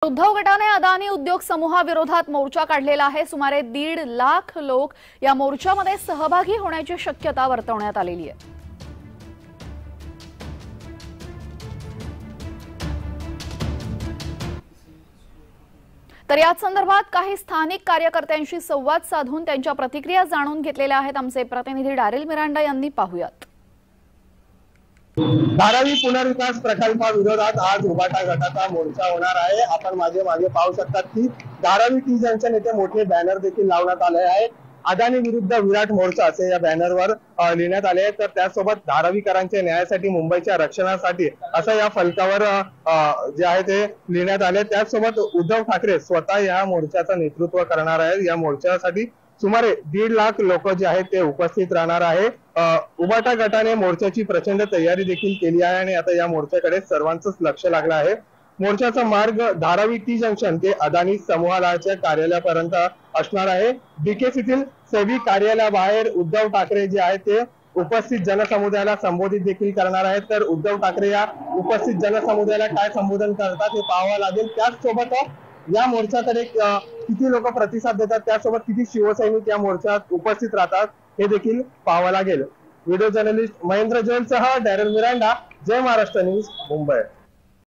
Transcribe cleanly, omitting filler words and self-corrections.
उद्धव गटाने अदानी उद्योग समूहाविरोधात मोर्चा काढलेला आहे। सुमारे 1.5 लाख लोक या मोर्चामध्ये सहभागी होण्याची शक्यता वर्तवण्यात आलेली आहे। तर याच संदर्भात काही स्थानिक कार्यकर्त्यांशी संवाद साधून त्यांच्या प्रतिक्रिया जाणून घेतलेल्या आहेत। आमचे प्रतिनिधी डॅरिल मिरांडा यांनी पाहूयात। धारावी पुनर्विकास प्रकल्पाविरोधात आज उबाटा गटाचा मोर्चा होणार आहे। आपण मागे पाहू शकतात की धारावी टी जंक्शन येथे मोठे बॅनर देखील लावण्यात आले आहे। अदानी विरुद्ध विराट मोर्चा असे या बॅनरवर लिहिण्यात आले आहे। तर त्यासोबत धारावीकरांच्या न्यायासाठी मुंबईच्या रक्षणासाठी असं या फलकावर जे आहे ते लिहिण्यात आले। त्यासोबत उद्धव ठाकरे स्वतः या मोर्चाचं नेतृत्व करणार आहेत। या मोर्चासाठी सुमारे 1.5 लाख लोक जे आहेत ते उपस्थित राहणार आहे। उबाटा गटाने मोर्चाची प्रचंड तयारी देखील केली आहे आणि आता या मोर्चाकडे सर्वांचंच लक्ष लागलं आहे। मोर्चाचा मार्ग धारावी टी जंक्शन ते अदानी समूहाच्या कार्यालयापर्यंत असणार आहे। बीकेसीतील सेवी कार्यालयाबाहेर उद्धव ठाकरे जे आहेत ते उपस्थित जनसमुदायाला संबोधित देखील करणार आहेत। तर उद्धव ठाकरे या उपस्थित जनसमुदायाला काय संबोधन करतात हे पाहावं लागेल। त्याचसोबत या मोर्चाकडे किती लोक प्रतिसाद देतात, त्यासोबत किती शिवसैनिक या मोर्चात उपस्थित राहतात हे देखील पाहावं लागेल। व्हिडिओ जर्नलिस्ट महेंद्र जैनसह Daryl Miranda, Jai Maharashtra news, Mumbai.